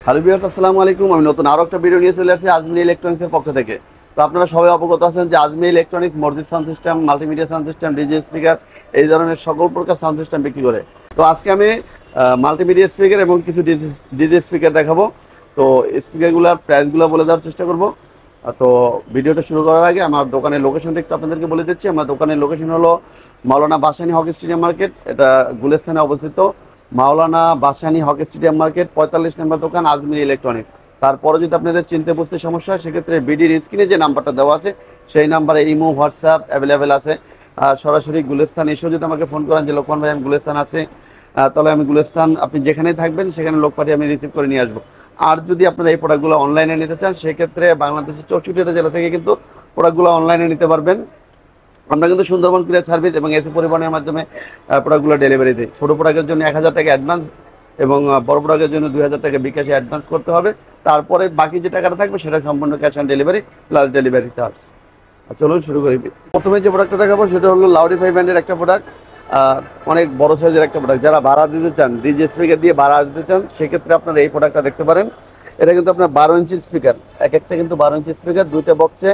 Hello viewers, আসসালামু আলাইকুম। আমি নতুন আরো একটা ভিডিও নিয়ে চলে আসছি আজমি ইলেকট্রনিক্সের পক্ষ থেকে। তো আপনারা সবাই অবগত আছেন যে আজমি ইলেকট্রনিক্স মসজিদ sound system, multimedia sound system, DJ speaker এই ধরনের সকল প্রকার সাউন্ড সিস্টেম বিক্রি করে। তো আজকে আমি মাল্টিমিডিয়া স্পিকার এবং কিছু ডিজে স্পিকার দেখাবো। তো স্পিকারগুলোর প্রাইসগুলো বলে দেওয়ার চেষ্টা করব। তো ভিডিওটা শুরু করার আগে আমার দোকানের লোকেশনটা একটু আপনাদেরকে বলে দিচ্ছি। আমার দোকানের লোকেশন হলো মাওলানা ভাসানী হকি স্টেডিয়াম মার্কেট, এটা গুলিস্তানে অবস্থিত। মাওলানা ভাসানী হকি স্টেডিয়াম মার্কেট 45 নম্বর দোকান আজমির ইলেকট্রনিক্স। তারপরে যদি আপনাদের চিনতে বুঝতে সমস্যা হয় সেক্ষেত্রে বিডির স্ক্রিনে যে নাম্বারটা দেওয়া আছে সেই নাম্বারে ইমো হোয়াটসঅ্যাপ অ্যাভেলেবেল আছে। সরাসরি গুলিস্তান এসেও যদি আমাকে ফোন করেন যে লোকমান ভাই আমি গুলিস্তান আছে, তাহলে আমি গুলিস্তান আপনি যেখানেই থাকবেন সেখানে লোক পাঠিয়ে আমি রিসিভ করে নিয়ে আসবো। আর যদি আপনারা এই প্রোডাক্টগুলো অনলাইনে নিতে চান সেক্ষেত্রে বাংলাদেশের 64টা জেলা থেকে কিন্তু প্রোডাক্টগুলো অনলাইনে নিতে পারবেন। আমরা কিন্তু সুন্দরবন কুরিয়ার সার্ভিস এবং এসি পরিবহনের মাধ্যমে প্রোডাক্টগুলো ডেলিভারি দিই। ছোটো প্রোডাক্টের জন্য 1000 টাকা অ্যাডভান্স এবং বড় প্রোডাক্টের জন্য 2000 টাকা বিকাশে অ্যাডভান্স করতে হবে। তারপরে বাকি যে টাকাটা থাকবে সেটা সম্পূর্ণ cash on delivery plus delivery charge. চলুন শুরু করি। প্রথমে যে প্রোডাক্টটা দেখাবো সেটা হলো লাউডিফাই ব্র্যান্ডের একটা প্রোডাক্ট, অনেক বড় সাইজের একটা প্রোডাক্ট। যারা ভাড়া দিতে চান, ডিজে স্পিকার দিয়ে ভাড়া দিতে চান, সেক্ষেত্রে আপনারা এই প্রোডাক্টটা দেখতে পারেন। এটা কিন্তু আপনার 12 ইঞ্চি স্পিকার, এক একটা কিন্তু 12 ইঞ্চি স্পিকার, দুইটা বক্সে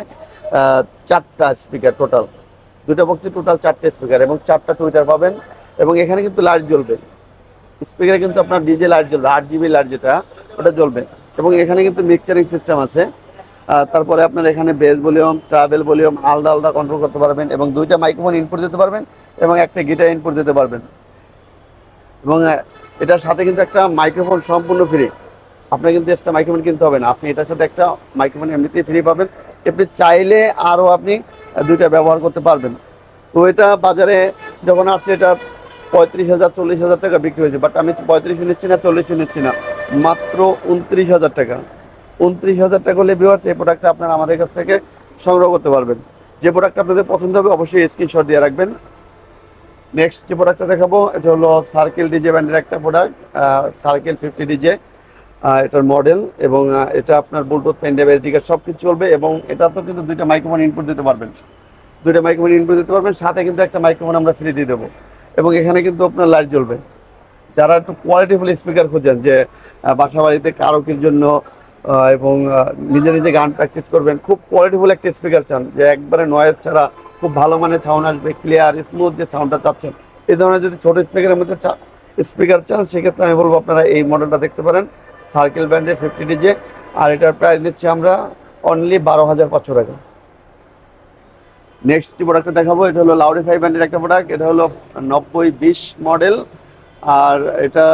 4টা স্পিকার টোটাল, দুইটা বক্সে টোটাল 4টে স্পিকার এবং 4টা টুইটার পাবেন। এবং এখানে কিন্তু লাইট জ্বলবে, স্পিকারে কিন্তু আপনার ডিজে লাইট জ্বলবে, 8 GB লাইট যেটা ওটা জ্বলবে। এবং এখানে কিন্তু মিক্সচারিং সিস্টেম আছে। তারপরে আপনার এখানে বেস ভলিউম, ট্রাভেল ভলিউম আলাদা আলাদা কন্ট্রোল করতে পারবেন এবং দুইটা মাইক্রোফোন ইনপুট দিতে পারবেন এবং একটা গিটার ইনপুট দিতে পারবেন। এবং এটার সাথে কিন্তু একটা মাইক্রোফোন সম্পূর্ণ ফ্রি, আপনার কিন্তু এক্সট্রা মাইক্রোফোন কিনতে হবে না, আপনি এটার সাথে একটা মাইক্রোফোন এমনিতেই ফ্রি পাবেন। আপনি চাইলে আরও আপনি দুইটা ব্যবহার করতে পারবেন। তো এটা বাজারে যখন আসছে এটা 35,000 40,000 টাকা বিক্রি হয়েছে, বাট আমি 35 নিচ্ছি না, 40 নিচ্ছি না, মাত্র 29,000 টাকা। 29,000 টাকা হলে ভিউয়ার্স এই প্রোডাক্টটা আপনারা আমাদের কাছ থেকে সংগ্রহ করতে পারবেন। যে প্রোডাক্টটা আপনাদের পছন্দ হবে অবশ্যই স্ক্রিনশট দিয়ে রাখবেন। নেক্সট যে প্রোডাক্টটা দেখাবো এটা হলো সার্কেল ডিজে ব্র্যান্ডের একটা প্রোডাক্ট, সার্কেল 50 ডিজে এটার মডেল। এবং এটা আপনার Bluetooth pen drive SD card সব কিছু চলবে। এবং এটা তো কিন্তু দুইটা মাইক্রোফোন ইনপুট দিতে পারবেন, দুইটা মাইক্রোফোন ইনপুট দিতে পারবেন, সাথে কিন্তু একটা মাইক্রোফোন আমরা ফ্রি দিয়ে দেবো। এবং এখানে কিন্তু আপনার লাইট জ্বলবে। যারা একটু কোয়ালিটিফুল স্পিকার খোঁজেন যে বাসা বাড়িতে কারোকির জন্য এবং নিজে নিজে গান প্র্যাকটিস করবেন, খুব কোয়ালিটিফুল একটা স্পিকার চান যে একবারে নয়েজ ছাড়া খুব ভালো মানের সাউন্ড আসবে, ক্লিয়ার স্মুথ যে সাউন্ডটা চাচ্ছেন, এই ধরনের যদি ছোটো স্পিকারের মধ্যে স্পিকার চান সেক্ষেত্রে আমি বলবো আপনারা এই মডেলটা দেখতে পারেন, সার্কেল ব্র্যান্ডের 50 ডিজে। আর এটার প্রাইস দিচ্ছি আমরা অনলি 12,500 টাকা। নেক্সট যে প্রোডাক্টটা দেখাবো এটা হলো লাউডিফাই ব্র্যান্ডের একটা প্রোডাক্ট, এটা হলো 90-20 মডেল। আর এটা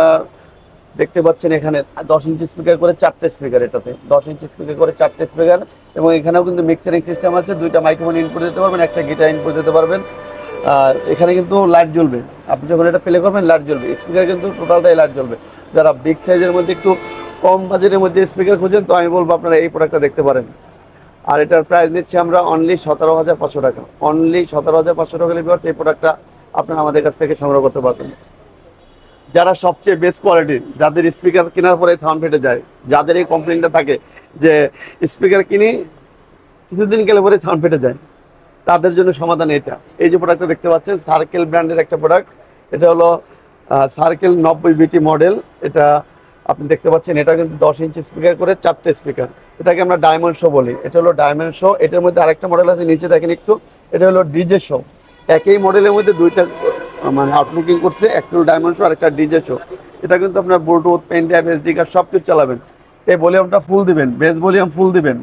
দেখতে পাচ্ছেন এখানে 10 ইঞ্চি স্পিকার করে 4টে স্পিকার, এটাতে 10 ইঞ্চি স্পিকার করে 4টে স্পিকার। এবং এখানেও কিন্তু মিক্সারিং সিস্টেম আছে, দুইটা মাইক্রোফোন ইনপুট দিতে পারবেন, একটা গিটার ইনপুট দিতে পারবেন। আর এখানে কিন্তু লাইট জ্বলবে, আপনি যখন এটা প্লে করবেন লাইট জ্বলবে, স্পিকার কিন্তু টোটালটাই লাইট জ্বলবে। যারা বিগ সাইজের মধ্যে একটু কম বাজেটের মধ্যে স্পিকার খুঁজেন তো আমি বলবো আপনারা এই প্রোডাক্টটা দেখতে পারেন। আর এটার প্রাইস নিচ্ছে আমরা অনলি 17,500 টাকা, অনলি 17,500 টাকা হলে এই প্রোডাক্টটা আপনারা আমাদের কাছ থেকে সংগ্রহ করতে পারবেন। যারা সবচেয়ে বেস্ট কোয়ালিটি, যাদের স্পিকার কেনার পরে সাউন্ড ফেটে যায়, যাদের এই কমপ্লেনটা থাকে যে স্পিকার কিনি কিছুদিন গেলে পরে সাউন্ড ফেটে যায়, তাদের জন্য সমাধান এটা। এই যে প্রোডাক্টটা দেখতে পাচ্ছেন সার্কেল ব্র্যান্ডের একটা প্রোডাক্ট, এটা হলো সার্কেল 90BT মডেল। এটা আপনি দেখতে পাচ্ছেন এটা কিন্তু 10 ইঞ্চি স্পিকার করে 4টে স্পিকার, এটাকে আমরা ডায়মন্ড শো বলি। এটা হলো ডায়মন্ড শো। এটার মধ্যে আরেকটা মডেল আছে নিচে দেখেন একটু, এটা হলো ডিজে শো। একই মডেলের মধ্যে দুইটা মানে আউটলুকিং করছে, একটা হলো ডায়মন্ড শো আর একটা ডিজে শো। এটা কিন্তু আপনার Bluetooth pen drive SD card সব কিছু চালাবেন। এই ভলিউমটা ফুল দিবেন, বেস ভলিউম ফুল দিবেন,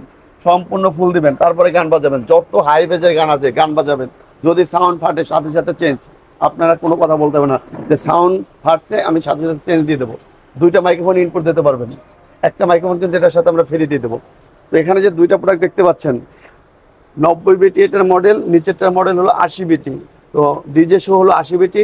সম্পূর্ণ ফুল দিবেন, তারপরে গান বাজাবেন, যত হাই বেজের গান আছে গান বাজাবেন। যদি সাউন্ড ফাটে সাথে সাথে চেঞ্জ, আপনারা কোনো কথা বলতে হবে না যে সাউন্ড ফাটছে আমি সাথে সাথে চেঞ্জ দিয়ে দেবো। দুইটা মাইক্রোফোন ইনপুট দিতে পারবেন, একটা মাইক্রোফোন কিন্তু এটার সাথে আমরা ফ্রি দিয়ে দেবো। তো এখানে যে দুইটা প্রোডাক্ট দেখতে পাচ্ছেন 90BT এটার মডেল, নিচেরটার মডেল হলো 80BT। তো ডিজে শো হলো 80BT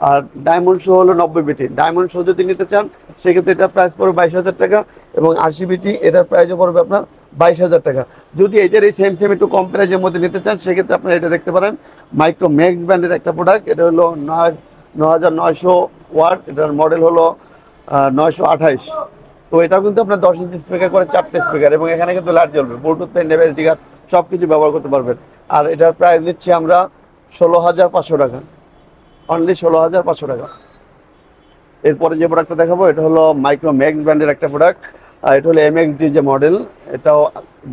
আর ডায়মন্ড শো হলো 90BT। ডায়মন্ড শো যদি নিতে চান সেক্ষেত্রে এটার প্রাইস পড়বে 22,000 টাকা এবং 80BT এটার প্রাইসও পড়বে আপনার 22,000 টাকা। যদি এটার এই সেম একটু কম প্রাইসের মধ্যে নিতে চান সেক্ষেত্রে আপনারা এটা দেখতে পারেন, মাইক্রো ম্যাক্স ব্র্যান্ডের একটা প্রোডাক্ট। এটা হলো 9,900 ওয়াট, এটার মডেল হলো 928। তো এটাও কিন্তু আপনার 10 ইঞ্চি স্পিকার করে 4টে স্পিকার এবং এখানে কিন্তু লাইট জ্বলবে, Bluetooth pen drive SD card সব কিছু ব্যবহার করতে পারবেন। আর এটার প্রাইস নিচ্ছি আমরা 16,500 টাকা, অনলি 16,500 টাকা। এরপরে যে প্রোডাক্টটা দেখাবো এটা হলো মাইক্রো ম্যাক্স ব্র্যান্ডের একটা প্রোডাক্ট, আর এটা হলো MXD যে মডেল, এটাও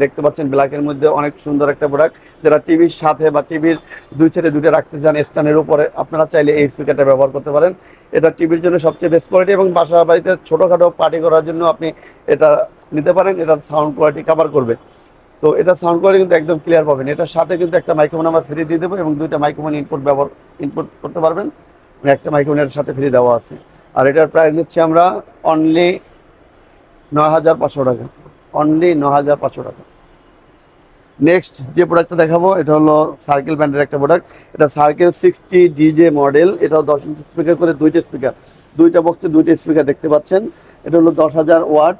দেখতে পাচ্ছেন ব্ল্যাকের মধ্যে অনেক সুন্দর একটা প্রোডাক্ট। যারা টিভির সাথে বা টিভির দুই সাইডে দুটো রাখতে চান স্ট্যান্ডের উপরে, আপনারা চাইলে এই স্পিকারটা ব্যবহার করতে পারেন। এটা টিভির জন্য সবচেয়ে বেস্ট কোয়ালিটি, এবং বাসা বাড়িতে ছোটোখাটো পার্টি করার জন্য আপনি এটা নিতে পারেন। এটার সাউন্ড কোয়ালিটি কভার করবে। তো এটা সাউন্ড কোয়ালিটি কিন্তু একদম ক্লিয়ার পাবেন। এটার সাথে কিন্তু একটা মাইক্রোফোন আমরা ফ্রি দিয়ে দেবো, এবং দুইটা মাইক্রোফোন ইনপুট করতে পারবেন। একটা মাইক্রোফোনের সাথে ফ্রি দেওয়া আছে। আর এটার প্রাইস নিচ্ছি আমরা অনলি 9,500 টাকা, অনলি 9,500 টাকা। নেক্সট যে প্রোডাক্টটা দেখাবো এটা হলো সার্কেল ব্র্যান্ডের একটা প্রোডাক্ট। এটা সার্কেল 60 ডিজে মডেল। এটাও 10 ইঞ্চি স্পিকার করে, দুইটা স্পিকার, দুইটা বক্সে দুইটা স্পিকার দেখতে পাচ্ছেন। এটা হলো 10,000 ওয়াট।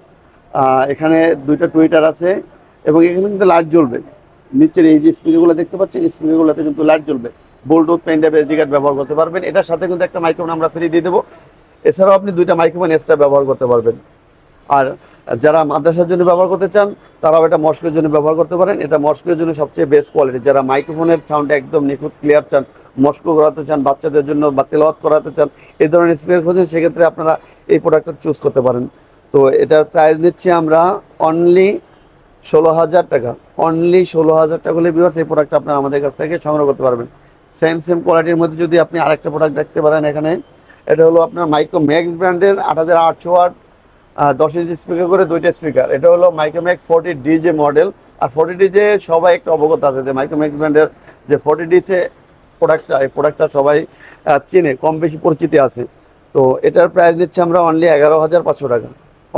এখানে দুইটা টুইটার আছে, এবং এখানে কিন্তু লাইট জ্বলবে। নিচের এই যে স্পিকারগুলো দেখতে পাচ্ছেন, এই স্পিকারগুলোতে কিন্তু লাইট জ্বলবে। Bluetooth pen drive SD card ব্যবহার করতে পারবেন। এটার সাথে কিন্তু একটা মাইক্রোফোন আমরা ফ্রি দিয়ে দেবো। এছাড়াও আপনি দুইটা মাইক্রোফোন এক্সট্রা ব্যবহার করতে পারবেন। আর যারা মাদ্রাসার জন্য ব্যবহার করতে চান তারাও এটা মস্কের জন্য ব্যবহার করতে পারেন। এটা মস্কের জন্য সবচেয়ে বেস্ট কোয়ালিটি। যারা মাইক্রোফোনের সাউন্ড একদম নিখুঁত ক্লিয়ার চান, মস্কো করাতে চান, বাচ্চাদের জন্য বা তেলাওয়াত করাতে চান, এই ধরনের স্পিকার খোঁজেন, সেক্ষেত্রে আপনারা এই প্রোডাক্টটা চুজ করতে পারেন। তো এটার প্রাইস নিচ্ছি আমরা অনলি 16,000 টাকা, অনলি 16,000 টাকা হলে ভিউয়ার্স এই প্রোডাক্টটা আপনারা আমাদের কাছ থেকে সংগ্রহ করতে পারবেন। সেম কোয়ালিটির মধ্যে যদি আপনি আরেকটা প্রোডাক্ট দেখতে পারেন এখানে, এটা হলো আপনার মাইক্রোম্যাক্স ব্র্যান্ডের 8,800 ওয়াট 10 ইঞ্চি স্পিকার করে দুইটা স্পিকার। এটা হলো মাইক্রোম্যাক্স 40 ডিজে মডেল। আর 40 ডিজে সবাই একটু অবগত আছে যে মাইক্রোম্যাক্স ব্র্যান্ডের যে 40 ডিজে প্রোডাক্টটা, এই প্রোডাক্টটা সবাই চেনে, কম বেশি পরিচিতি আছে। তো এটার প্রাইস নিচ্ছে আমরা অনলি 11,500 টাকা,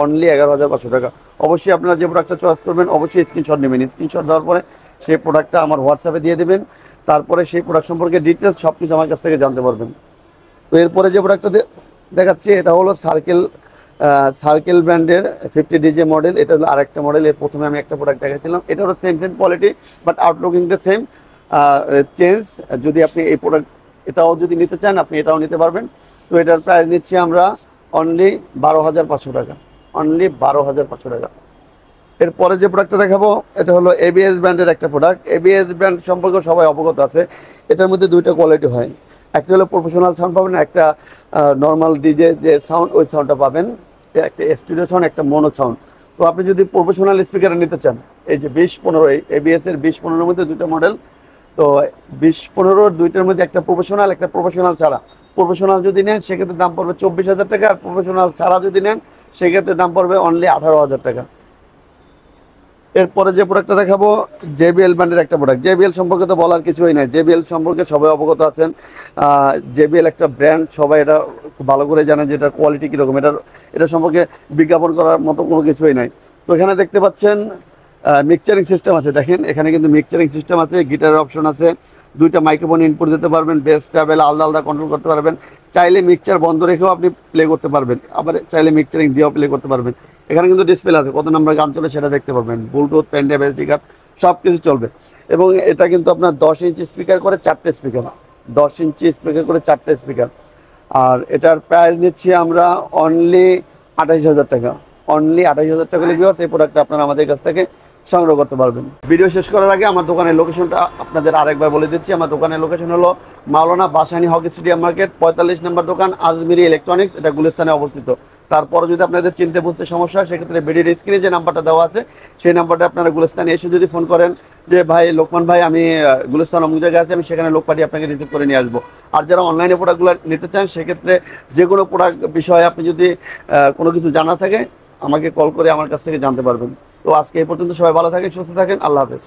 অনলি 11,500 টাকা। অবশ্যই আপনারা যে প্রোডাক্টটা চয়েস করবেন অবশ্যই স্ক্রিনশট নেবেন। স্ক্রিনশট দেওয়ার পরে সেই প্রোডাক্টটা আমার হোয়াটসঅ্যাপে দিয়ে দেবেন। তারপরে সেই প্রোডাক্ট সম্পর্কে ডিটেলস সব কিছু আমার কাছ থেকে জানতে পারবেন। তো এরপরে যে প্রোডাক্টটা দেখাচ্ছি এটা হলো সার্কেল ব্র্যান্ডের 50 ডিজে মডেল। এটা হলো আরেকটা মডেল। এর প্রথমে আমি একটা প্রোডাক্ট দেখাচ্ছিলাম, এটা হলো সেম কোয়ালিটি, বাট আউটলুকিংটা সেম চেঞ্জ। যদি আপনি এই প্রোডাক্ট এটাও যদি নিতে চান আপনি এটাও নিতে পারবেন। তো এটার প্রাইস নিচ্ছি আমরা অনলি 12,500 টাকা, অনলি 12,500 টাকা। এরপরে যে প্রোডাক্টটা দেখাবো এটা হলো ABS ব্র্যান্ডের একটা প্রোডাক্ট। ABS ব্র্যান্ড সম্পর্কে সবাই অবগত আছে। এটার মধ্যে দুইটা কোয়ালিটি হয়, একটা হলো প্রফেশনাল সাউন্ড পাবেন, একটা নর্মাল ডিজে যে সাউন্ড ওই সাউন্ডটা পাবেন, একটা স্টুডিও সাউন্ড, একটা মোনো সাউন্ড। তো আপনি যদি প্রফেশনাল স্পিকার নিতে চান, এই যে 20-15 ABS এর 20-15 মধ্যে দুটো মডেল। তো 20-15 দুইটার মধ্যে একটা প্রফেশনাল ছাড়া। প্রফেশনাল যদি নেন সেক্ষেত্রে দাম পড়বে 24,000 টাকা, আর প্রফেশনাল ছাড়া যদি নেন সেক্ষেত্রে দাম পড়বে অনলি 18,000 টাকা। এরপরে যে প্রোডাক্টটা দেখাবো JBL ব্র্যান্ডের একটা প্রোডাক্ট। JBL সম্পর্কে তো বলার কিছুই নাই, JBL সম্পর্কে সবাই অবগত আছেন। JBL একটা ব্র্যান্ড, সবাই এটা খুব ভালো করে জানে যে এটার কোয়ালিটি কীরকম। এটা সম্পর্কে বিজ্ঞাপন করার মতো কোনো কিছুই নাই। তো এখানে দেখতে পাচ্ছেন মিক্সচারিং সিস্টেম আছে। দেখেন এখানে কিন্তু মিক্সচারিং সিস্টেম আছে, গিটারের অপশন আছে, দুইটা মাইক্রোফোন ইনপুট দিতে পারবেন, বেস ট্যাবেল আলাদা আলাদা কন্ট্রোল করতে পারবেন। চাইলে মিক্সচার বন্ধ রেখেও আপনি প্লে করতে পারবেন, আবার চাইলে মিক্সচারিং দিয়েও প্লে করতে পারবেন। এখানে কিন্তু ডিসপ্লে আছে, কত নম্বর গান চলে সেটা দেখতে পারবেন। Bluetooth, pen drive, SD card সব কিছু চলবে। এবং এটা কিন্তু আপনার 10 ইঞ্চি স্পিকার করে 4টে স্পিকার, 10 ইঞ্চি স্পিকার করে 4টে স্পিকার। আর এটার প্রাইস নিচ্ছি আমরা অনলি 28,000 টাকা, অনলি 28,000 টাকা ভিউয়ার্স এই প্রোডাক্টটা আপনারা আমাদের কাছ থেকে সংগ্রহ করতে পারবেন। ভিডিও শেষ করার আগে আমার দোকানের লোকেশনটা আপনাদের আরেকবার বলে দিচ্ছি। আমার দোকানের লোকেশন হলো মাওলানা ভাসানী হকি স্টেডিয়াম মার্কেট, 45 নম্বর দোকান, আজমিরি ইলেকট্রনিক্স। এটা গুলিস্তানে অবস্থিত। তারপরে যদি আপনাদের চিনতে বুঝতে সমস্যা হয় সেক্ষেত্রে ভিডিওর স্ক্রিনে যে নাম্বারটা দেওয়া আছে সেই নাম্বারটা আপনারা গুলিস্তানে এসে যদি ফোন করেন যে ভাই লোকমান ভাই আমি গুলিস্তান অমুক জায়গায় আছি, আমি সেখানে লোক পাঠিয়ে আপনাকে রিসিভ করে নিয়ে আসবো। আর যারা অনলাইনে প্রোডাক্টগুলো নিতে চান সেক্ষেত্রে যে কোনো প্রোডাক্ট বিষয়ে আপনি যদি কোনো কিছু জানা থাকে আমাকে কল করে আমার কাছ থেকে জানতে পারবেন। তো আজকে এই পর্যন্ত, সবাই ভালো থাকেন, সুস্থ থাকেন, আল্লাহ হাফেজ।